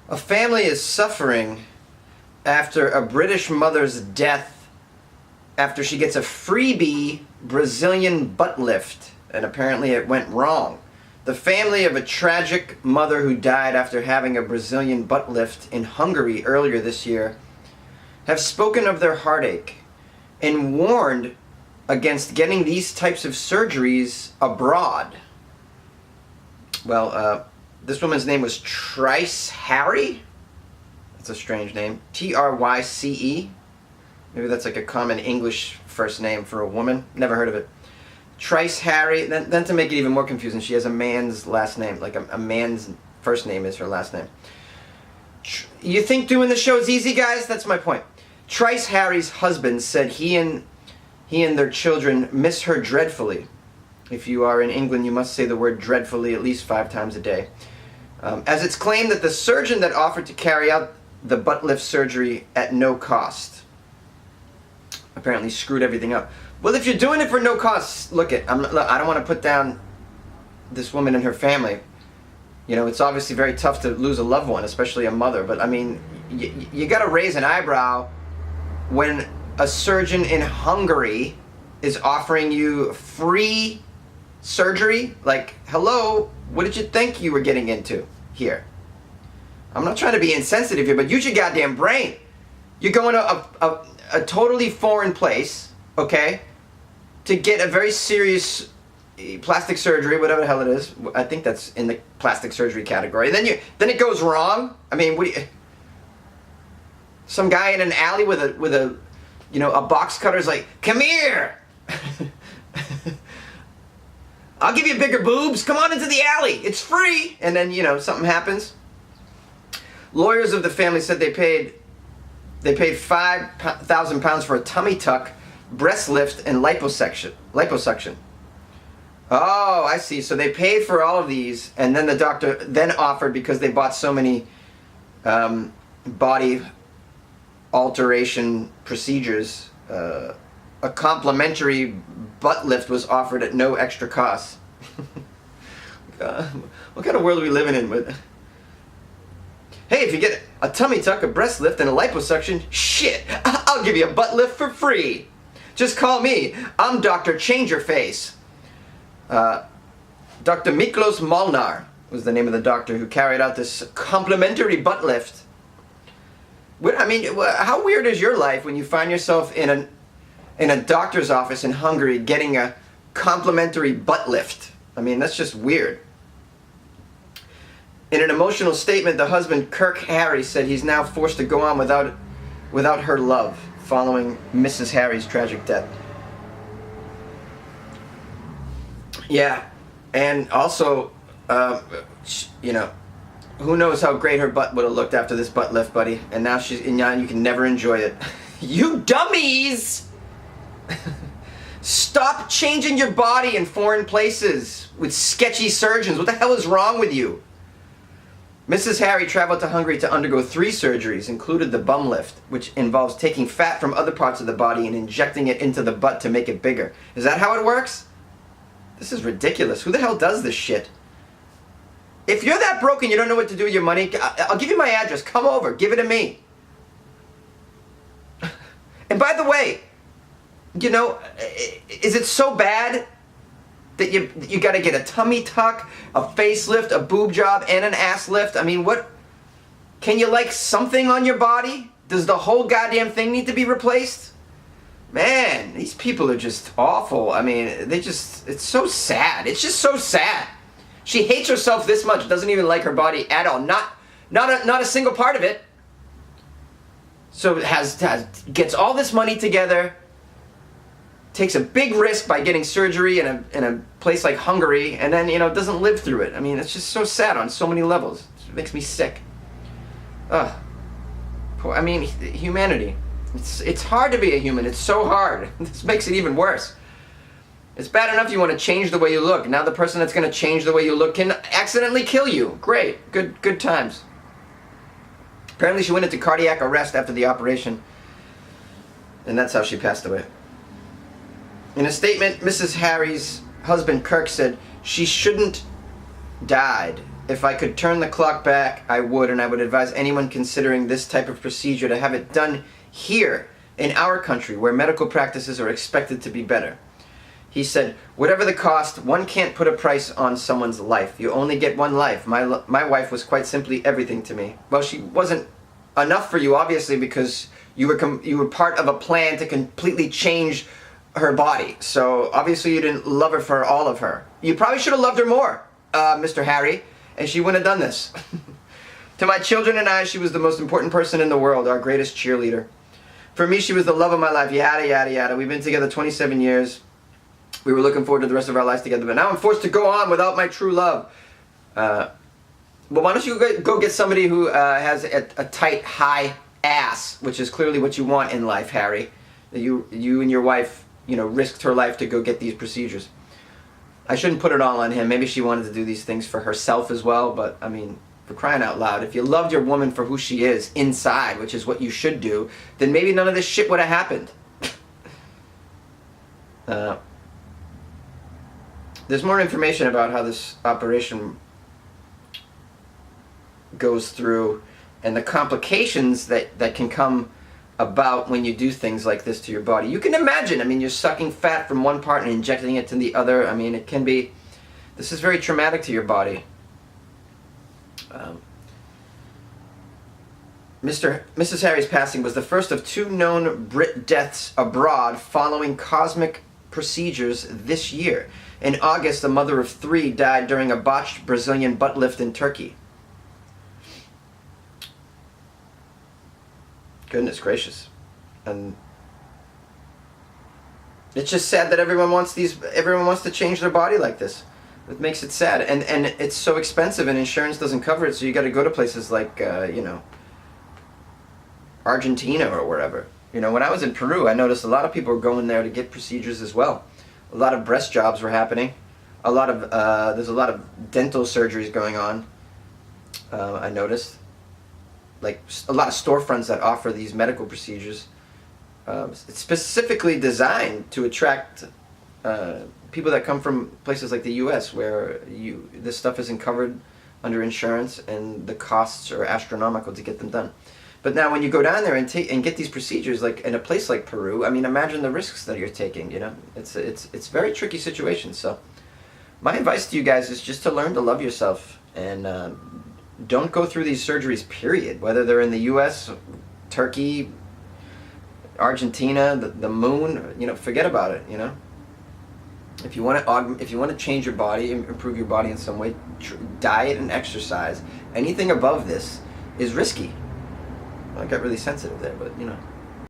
A family is suffering after a British mother's death after she gets a freebie Brazilian butt lift, and apparently it went wrong. The family of a tragic mother who died after having a Brazilian butt lift in Hungary earlier this year have spoken of their heartache and warned against getting these types of surgeries abroad. Well, this woman's name was Trice Harry. That's a strange name. Tryce. Maybe that's like a common English first name for a woman. Never heard of it. Trice Harry. Then to make it even more confusing, she has a man's last name. Like a man's first name is her last name. You think doing the show is easy, guys? That's my point. Trice Harry's husband said he and their children miss her dreadfully. If you are in England, you must say the word dreadfully at least 5 times a day. As it's claimed that the surgeon that offered to carry out the butt lift surgery at no cost apparently screwed everything up. Well, if you're doing it for no cost, look, I don't want to put down this woman and her family. You know, it's obviously very tough to lose a loved one, especially a mother. But I mean, you got to raise an eyebrow when a surgeon in Hungary is offering you free surgery. Like, hello, what did you think you were getting into here? I'm not trying to be insensitive here, but use your goddamn brain. You're going to a totally foreign place, okay, to get a very serious plastic surgery, whatever the hell it is. I think that's in the plastic surgery category. And then it goes wrong. I mean, some guy in an alley with a you know, a box cutter's like, come here. I'll give you bigger boobs. Come on into the alley. It's free. And then, you know, something happens. Lawyers of the family said they paid £5,000 for a tummy tuck, breast lift, and liposuction. Oh, I see. So they paid for all of these, and then the doctor then offered, because they bought so many body alteration procedures, a complimentary butt lift was offered at no extra cost. What kind of world are we living in? Hey, if you get a tummy tuck, a breast lift, and a liposuction, shit, I'll give you a butt lift for free. Just call me. I'm Dr. Changerface. Dr. Miklos Molnar was the name of the doctor who carried out this complimentary butt lift. I mean, how weird is your life when you find yourself in a doctor's office in Hungary getting a complimentary butt lift? I mean, that's just weird. In an emotional statement, the husband, Kirk Harry, said he's now forced to go on without her love following Mrs. Harry's tragic death. Yeah, and also, you know, who knows how great her butt would have looked after this butt lift, buddy. And now you can never enjoy it. You dummies! Stop changing your body in foreign places with sketchy surgeons. What the hell is wrong with you? Mrs. Harry traveled to Hungary to undergo 3 surgeries, included the bum lift, which involves taking fat from other parts of the body and injecting it into the butt to make it bigger. Is that how it works? This is ridiculous. Who the hell does this shit? If you're that broken you don't know what to do with your money, I'll give you my address. Come over. Give it to me. And by the way, you know, is it so bad that you got to get a tummy tuck, a facelift, a boob job, and an ass lift? I mean, what? Can you like something on your body? Does the whole goddamn thing need to be replaced? Man, these people are just awful. I mean, it's so sad. It's just so sad. She hates herself this much, doesn't even like her body at all. Not a single part of it. So gets all this money together, takes a big risk by getting surgery in a place like Hungary, and then, you know, doesn't live through it. I mean, it's just so sad on so many levels. It makes me sick. Ugh. I mean, humanity. It's hard to be a human. It's so hard. This makes it even worse. It's bad enough you want to change the way you look. Now the person that's going to change the way you look can accidentally kill you. Great. Good times. Apparently she went into cardiac arrest after the operation, and that's how she passed away. In a statement, Mrs. Harry's husband Kirk said she shouldn't died. If I could turn the clock back, I would, and I would advise anyone considering this type of procedure to have it done here in our country, where medical practices are expected to be better. He said, whatever the cost, one can't put a price on someone's life. You only get one life. My wife was quite simply everything to me. Well, she wasn't enough for you, obviously, because you were part of a plan to completely change her body. So obviously you didn't love her for all of her. You probably should have loved her more, Mr. Harry, and she wouldn't have done this. To my children and I, she was the most important person in the world, our greatest cheerleader. For me, she was the love of my life, yada, yada, yada. We've been together 27 years. We were looking forward to the rest of our lives together, but now I'm forced to go on without my true love. Well, why don't you go get somebody who has a tight, high ass, which is clearly what you want in life, Harry. You and your wife, risked her life to go get these procedures. I shouldn't put it all on him. Maybe she wanted to do these things for herself as well, but, I mean, for crying out loud, if you loved your woman for who she is inside, which is what you should do, then maybe none of this shit would have happened. There's more information about how this operation goes through and the complications that can come about when you do things like this to your body. You can imagine, I mean, you're sucking fat from one part and injecting it to the other. I mean, this is very traumatic to your body. Mrs. Harry's passing was the first of 2 known Brit deaths abroad following cosmetic procedures this year. In August, a mother of 3 died during a botched Brazilian butt lift in Turkey. Goodness gracious. And it's just sad that everyone wants to change their body like this. It makes it sad, and it's so expensive, and insurance doesn't cover it, so you got to go to places like Argentina or wherever. When I was in Peru, I noticed a lot of people were going there to get procedures as well. A lot of breast jobs were happening. There's a lot of dental surgeries going on. I noticed, like a lot of storefronts that offer these medical procedures. It's specifically designed to attract people that come from places like the U.S. where this stuff isn't covered under insurance and the costs are astronomical to get them done. But now when you go down there and get these procedures, like in a place like Peru, I mean, imagine the risks that you're taking, It's a very tricky situation. So my advice to you guys is just to learn to love yourself and don't go through these surgeries, period. Whether they're in the U.S., Turkey, Argentina, the moon, forget about it, If you want to change your body, improve your body in some way, diet and exercise, anything above this is risky. I got really sensitive there, but